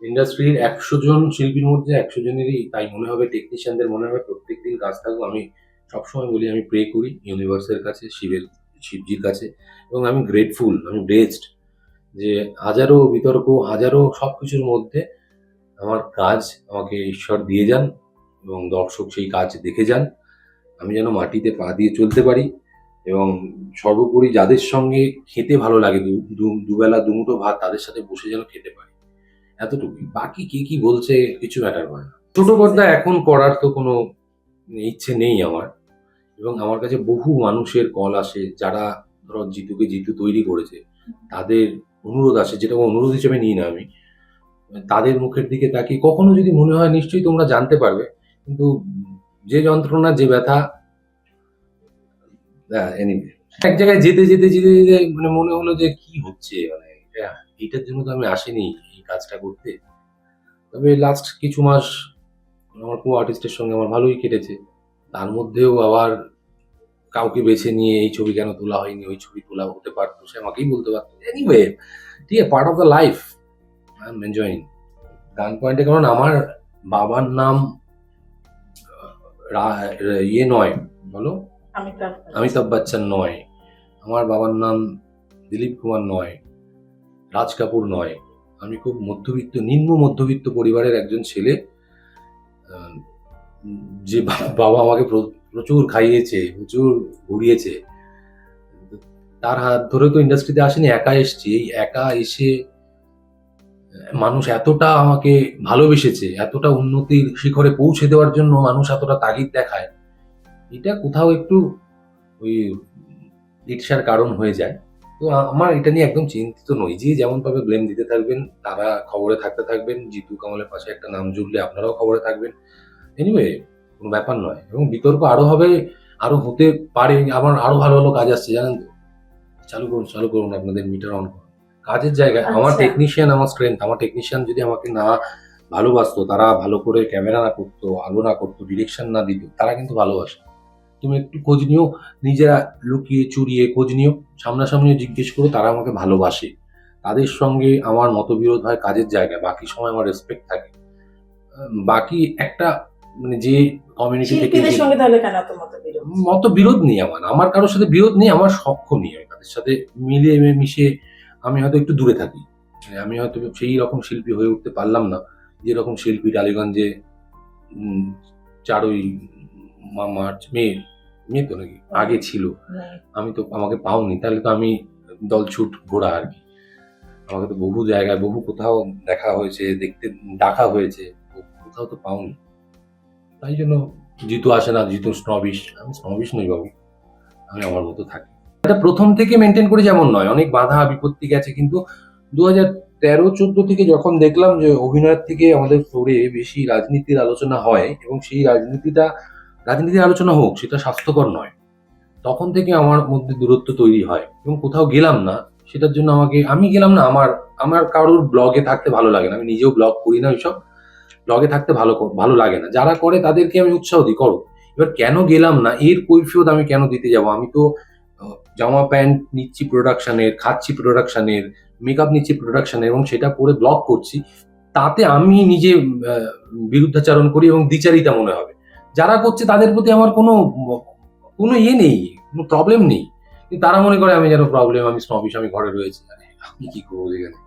ইন্ডাস্ট্রির ১০০ জন শিল্পীর মধ্যে ১০০ জনেরই তাই মনে হবে, টেকনিশিয়ানদের মনে হবে প্রত্যেকদিন কাজ থাকুক। আমি সবসময় বলি আমি প্রে করি ইউনিভার্সের কাছে, শিবজির কাছে, এবং আমি গ্রেটফুল, আমি ব্লেসড যে হাজারো বিতর্ক, হাজারো সবকিছুর মধ্যে আমার কাজ আমাকে ঈশ্বর দিয়ে যান এবং দর্শক সেই কাজ দেখে যান। আমি যেন মাটিতে পা দিয়ে চলতে পারি এবং সর্বোপরি যাদের সঙ্গে খেতে ভালো লাগে, দুবেলা দুমুঠো ভাত তাদের সাথে বসে যেন খেতে পারি, এতটুকুই। বাকি কে কি বলছে কিছু ম্যাটার করে না। ছোট পর্দা এখন করার তো কোনো ইচ্ছে নেই আমার, এবং আমার কাছে বহু মানুষের কল আসে যারা ধরো জিতুকে জিতু তৈরি করেছে, তাদের অনুরোধ আসে, যেটা অনুরোধ হিসেবে নিই না আমি। তাদের মুখের দিকে তাকিয়ে কখনো যদি মনে হয় নিশ্চয়ই তোমরা জানতে পারবে, কিন্তু যে যন্ত্রণা, যে ব্যথা, এনিওয়ে, এক জায়গায় যেতে মানে মনে হলো যে কি হচ্ছে, মানে এইটার জন্য তো আমি আসিনি এই কাজটা করতে। তবে লাস্ট কিছু মাস আমার কো আর্টিস্টের সঙ্গে আমার ভালোই কেটেছে। তার মধ্যেও আবার কাউকে বেছে নিয়ে এই ছবি কেন তোলা হয়নি, ওই ছবি তোলা হতে পারতো, সে আমাকেই বলতে পারতো। এনিওয়ে, ঠিক আছে, part of the life, I am enjoying. গান পয়েন্টে, কারণ আমার বাবার নাম ইয়ে নয়, বলো, অমিতাভ বচ্চন নয়, আমার বাবার নাম দিলীপ কুমার নয়, রাজ কাপুর নয়। আমি খুব মধ্যবিত্ত, নিম্ন মধ্যবিত্ত পরিবারের একজন ছেলে, যে বাবা আমাকে প্রচুর খাইয়েছে, প্রচুর ঘুরিয়েছে। তার হাত ধরে তো ইন্ডাস্ট্রিতে আসেনি, একা এসছি। এই একা এসে মানুষ এতটা আমাকে ভালোবেসেছে, এতটা উন্নতির শিখরে পৌঁছে দেওয়ার জন্য মানুষ এতটা তাগিদ দেখায়, এটা কোথাও একটু ওই ঈর্ষার কারণ হয়ে যায়। তো আমার এটা নিয়ে একদম চিন্তিত নই। যে যেমন ভাবে ব্লেম দিতে থাকবেন, তারা খবরে থাকতে থাকবেন। জিতু কামালের পাশে একটা নাম জুড়লে আপনারাও খবরে থাকবেন। এনিওয়ে, কোনো ব্যাপার নয়, এবং বিতর্ক আরো হবে, আরো হতে পারে। আমার আরো ভালো ভালো কাজ আসছে, জানেন তো। চালু করুন আপনাদের মিটার অন করুন। কাজের জায়গায় আমার টেকনিশিয়ান আমার স্ট্রেংথ। আমার টেকনিশিয়ান যদি আমাকে না ভালোবাসতো, তারা ভালো করে ক্যামেরা না করতো, আলো না করতো, ডিরেকশন না দিত, তারা কিন্তু ভালোবাসে। তুমি একটু খোঁজ নিও, নিজেরা লুকিয়ে চুরিয়ে খোঁজ নিও, সামনাসামনি জিজ্ঞেস করো, তারা আমাকে ভালোবাসে। তাদের সঙ্গে আমার মতবিরোধ হয় কাজের জায়গায়, বাকি সময় আমার রেসপেক্ট থাকে। বাকি একটা মানে যে কমিউনিটি থেকে মতবিরোধ নেই আমার, আমার কারোর সাথে বিরোধ নেই, আমার সখ্য নেই। আমি তাদের সাথে মিলিয়ে মিশে আমি হয়তো একটু দূরে থাকি। আমি হয়তো সেই রকম শিল্পী হয়ে উঠতে পারলাম না যেরকম শিল্পী টালিগঞ্জে 4ই মার্চ, মে তো নাকি আগে ছিল। আমি তো, আমাকে পাওনি, তাহলে তো আমি দলছুট ঘোরা আর কি। আমাকে তো বহু জায়গায়, বহু কোথাও দেখা হয়েছে, দেখতে ডাকা হয়েছে, কোথাও তো পাওনি। তাই জন্য জিতু আসে না, জিতু স্নবিশ। আমি স্নবিশ নই বাবু, আমি আমার মতো থাকি। এটা প্রথম থেকে মেনটেন করে যেমন নয়, অনেক বাধা বিপত্তি গেছে, কিন্তু 2013-14 থেকে যখন দেখলাম যে অভিনয়ের থেকে আমাদের ফ্লোরে বেশি রাজনীতির আলোচনা হয়, এবং সেই রাজনীতির আলোচনা হোক, সেটা স্বাস্থ্যকর নয়, তখন থেকে আমার মধ্যে দূরত্ব তৈরি হয়। এবং কোথাও গেলাম না, সেটার জন্য আমি গেলাম না, আমার কারোর ব্লগে থাকতে ভালো লাগে না। আমি নিজেও ব্লগ করি না, ওইসব ব্লগে থাকতে ভালো লাগে না। যারা করে তাদেরকে আমি উৎসাহ দিই, করো। এবার কেন গেলাম না, এর কৈফিয়ত আমি কেন দিতে যাব? আমি তো জামা প্যান্ট নিচ্ছি প্রোডাকশনের, খাচ্ছি প্রোডাকশনের, মেকআপ নিচ্ছি প্রোডাকশনের, এবং সেটা পরে ব্লগ করছি। তাতে আমি নিজে বিরুদ্ধাচারণ করি এবং দ্বিচারিতা মনে হবে। যারা করছে তাদের প্রতি আমার কোনো ইয়ে নেই, কোনো প্রবলেম নেই, কিন্তু তারা মনে করে আমি যেন প্রবলেম, আমি স্নবিশ, আমি ঘরে রয়েছি। আমি কি করবো এখানে?